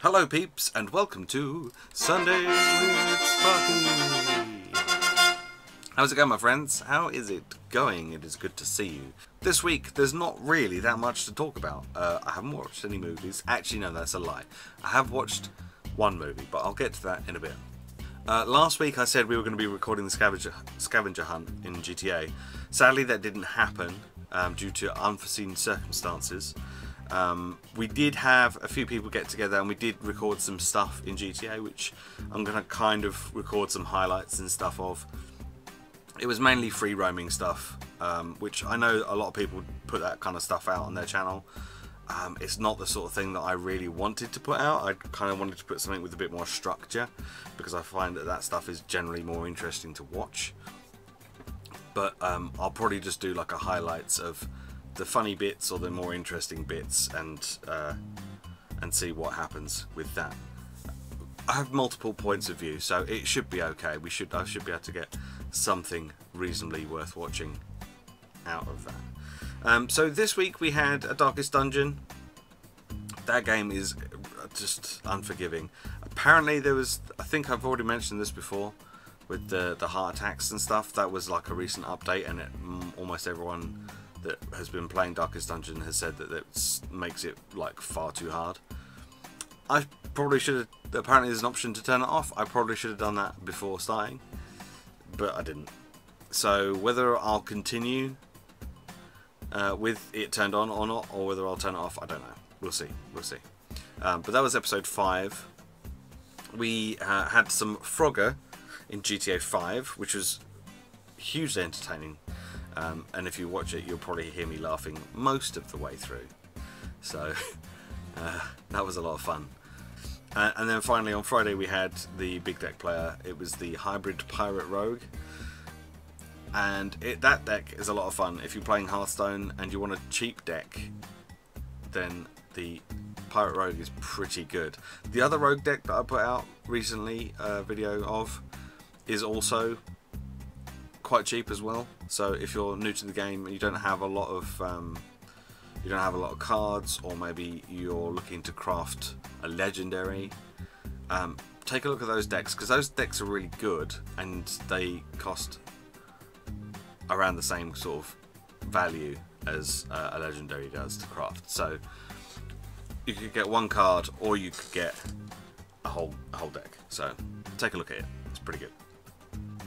Hello peeps and welcome to Sundays with Sparky. How's it going, my friends? How is it going? It is good to see you. This week there's not really that much to talk about. I haven't watched any movies. Actually no, that's a lie. I have watched one movie, but I'll get to that in a bit. Last week I said we were going to be recording the scavenger hunt in GTA. Sadly that didn't happen due to unforeseen circumstances. We did have a few people get together and we did record some stuff in GTA, which I'm going to kind of record some highlights and stuff of. It was mainly free roaming stuff, which I know a lot of people put that kind of stuff out on their channel. It's not the sort of thing that I really wanted to put out. I kind of wanted to put something with a bit more structure because I find that that stuff is generally more interesting to watch. But I'll probably just do like a highlights of the funny bits or the more interesting bits and see what happens with that. I have multiple points of view, so it should be okay. I should be able to get something reasonably worth watching out of that. So this week we had a Darkest Dungeon. That game is just unforgiving. Apparently there was, I think I've already mentioned this before, with the heart attacks and stuff. That was like a recent update, and almost everyone that has been playing Darkest Dungeon has said that it makes it like far too hard. I probably should have, apparently there's an option to turn it off. I probably should have done that before starting, but I didn't. So whether I'll continue with it turned on or not, or whether I'll turn it off, I don't know. We'll see. But that was episode 5. We had some Frogger in GTA 5, which was hugely entertaining. And if you watch it, you'll probably hear me laughing most of the way through. So that was a lot of fun. And then finally on Friday we had the big deck player. It was the hybrid pirate rogue, and that deck is a lot of fun. If you're playing Hearthstone and you want a cheap deck, then the pirate rogue is pretty good. The other rogue deck that I put out recently a video of is also quite cheap as well. So if you're new to the game and you don't have a lot of cards, or maybe you're looking to craft a legendary, take a look at those decks, because those decks are really good and they cost around the same sort of value as a legendary does to craft. So you could get one card or you could get a whole deck. So take a look at it, it's pretty good.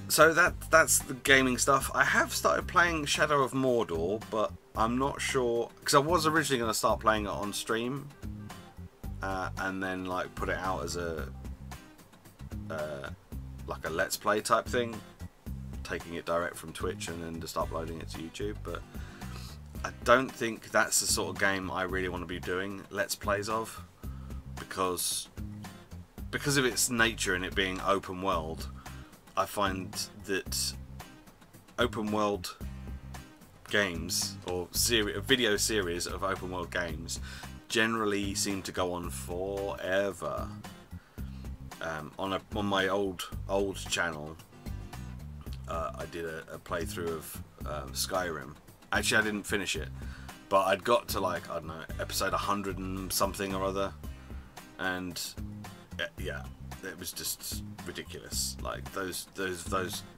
So that's the gaming stuff. I have started playing Shadow of Mordor, but I'm not sure, because I was originally going to start playing it on stream and then like put it out as a like a let's play type thing, taking it direct from Twitch and then just uploading it to YouTube. But I don't think that's the sort of game I really want to be doing let's plays of, because of its nature and it being open world. I find that open world games, or a video series of open world games, generally seem to go on forever. On my old channel, I did a playthrough of Skyrim. Actually, I didn't finish it, but I'd got to like, I don't know, episode 100 and something or other, and yeah. It was just ridiculous. Like those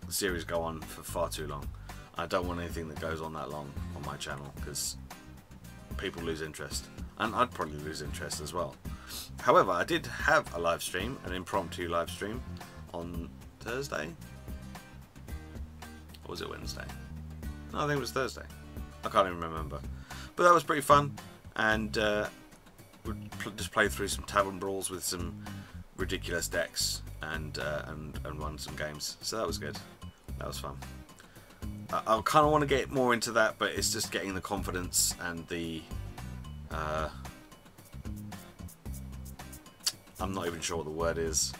series go on for far too long. I don't want anything that goes on that long on my channel, because people lose interest, and I'd probably lose interest as well. However, I did have a live stream, an impromptu live stream, on Thursday, or was it Wednesday? No, I think it was Thursday. I can't even remember. But that was pretty fun, and we just played through some tavern brawls with some ridiculous decks and run some games. So that was good. That was fun. I kind of want to get more into that, but it's just getting the confidence and the I'm not even sure what the word is,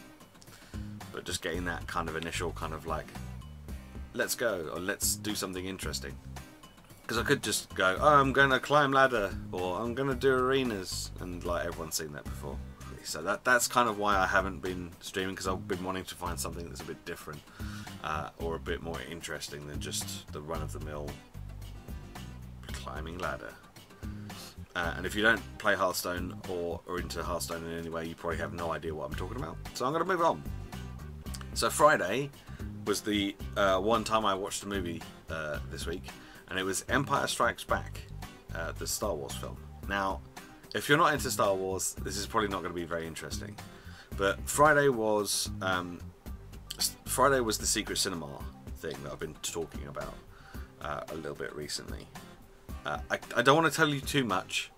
but just getting that kind of initial kind of like, let's go, or let's do something interesting. Because I could just go, oh, I'm going to climb ladder, or I'm going to do arenas, and like everyone's seen that before. So that's kind of why I haven't been streaming, because I've been wanting to find something that's a bit different, or a bit more interesting than just the run-of-the-mill climbing ladder. And if you don't play Hearthstone or are into Hearthstone in any way, you probably have no idea what I'm talking about. So I'm going to move on. So Friday was the one time I watched a movie this week, and it was Empire Strikes Back, the Star Wars film. Now, if you're not into Star Wars, this is probably not going to be very interesting. But Friday was the secret cinema thing that I've been talking about a little bit recently. I don't want to tell you too much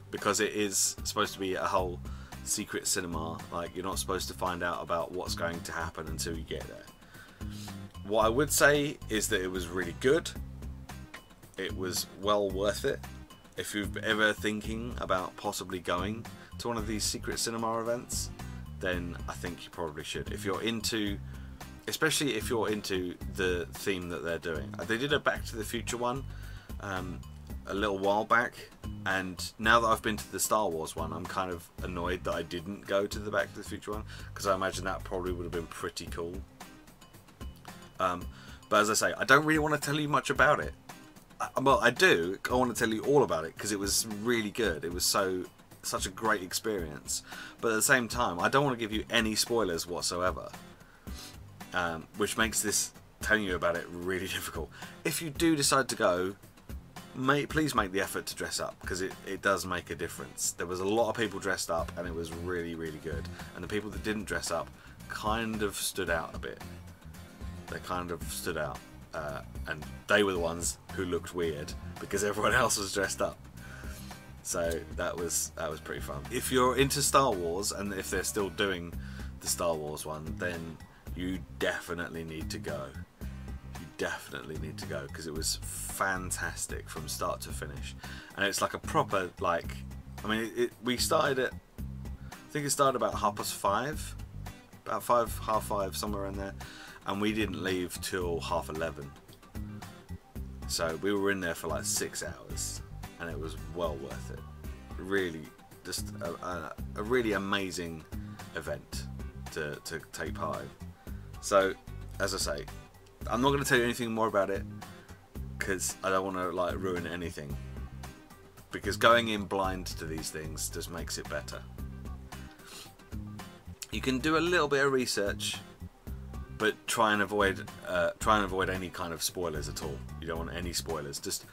because it is supposed to be a whole secret cinema. Like, you're not supposed to find out about what's going to happen until you get there. What I would say is that it was really good. It was well worth it. If you've ever thinking about possibly going to one of these secret cinema events, then I think you probably should. If you're into, especially if you're into the theme that they're doing. They did a Back to the Future one a little while back, and now that I've been to the Star Wars one, I'm kind of annoyed that I didn't go to the Back to the Future one, because I imagine that probably would have been pretty cool. But as I say, I don't really want to tell you much about it. Well, I do. I want to tell you all about it because it was really good. It was such a great experience. But at the same time, I don't want to give you any spoilers whatsoever, which makes this telling you about it really difficult. If you do decide to go, please make the effort to dress up, because it does make a difference. There was a lot of people dressed up, and it was really, really good. And the people that didn't dress up kind of stood out a bit. They kind of stood out. And they were the ones who looked weird because everyone else was dressed up. So that was pretty fun. If you're into Star Wars, and if they're still doing the Star Wars one, then you definitely need to go. You definitely need to go, because it was fantastic from start to finish. And it's like a proper, like, I mean, we started at, I think it started about 5:30, about half five, somewhere in there. And we didn't leave till 11:30. So we were in there for like 6 hours, and it was well worth it. Really, just a really amazing event to take part in. So, as I say, I'm not going to tell you anything more about it because I don't want to like ruin anything. Because going in blind to these things just makes it better. You can do a little bit of research, but try and avoid any kind of spoilers at all. You don't want any spoilers. Just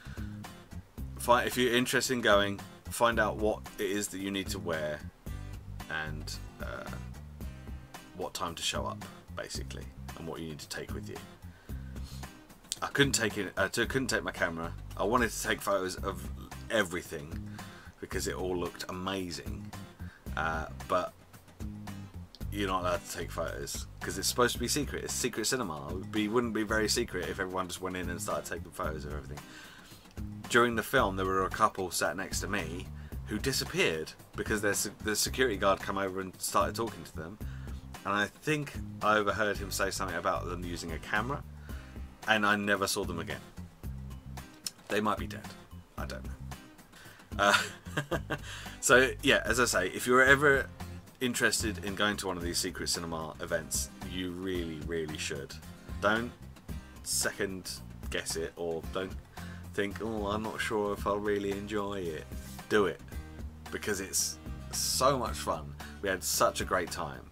if you're interested in going, find out what it is that you need to wear, and what time to show up, basically, and what you need to take with you. I couldn't take my camera. I wanted to take photos of everything because it all looked amazing, but you're not allowed to take photos because it's supposed to be secret. It's secret cinema. It wouldn't be very secret if everyone just went in and started taking photos of everything. During the film, there were a couple sat next to me who disappeared because the security guard came over and started talking to them, and I think I overheard him say something about them using a camera, and I never saw them again. They might be dead. I don't know. So yeah, as I say, if you're ever interested in going to one of these secret cinema events, you really, really should. Don't second guess it, or don't think, oh, I'm not sure if I'll really enjoy it. Do it, because it's so much fun. We had such a great time.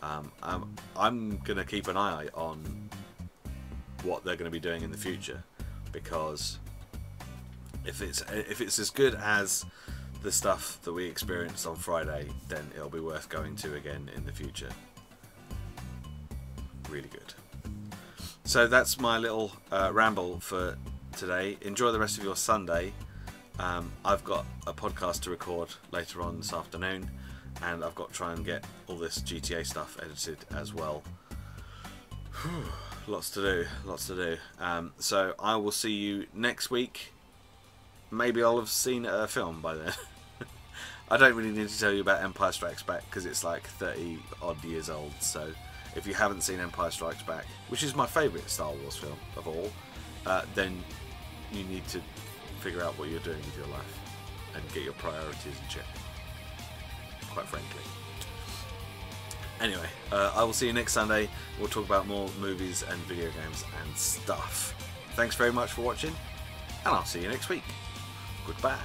I'm gonna keep an eye on what they're going to be doing in the future, because if it's as good as the stuff that we experienced on Friday, then it'll be worth going to again in the future. Really good. So that's my little ramble for today. Enjoy the rest of your Sunday. I've got a podcast to record later on this afternoon, and I've got to try and get all this GTA stuff edited as well. Lots to do. So I will see you next week. Maybe I'll have seen a film by then. I don't really need to tell you about Empire Strikes Back because it's like 30 odd years old. So if you haven't seen Empire Strikes Back, which is my favourite Star Wars film of all, then you need to figure out what you're doing with your life and get your priorities in check, quite frankly. Anyway, I will see you next Sunday. We'll talk about more movies and video games and stuff. Thanks very much for watching, and I'll see you next week. Goodbye.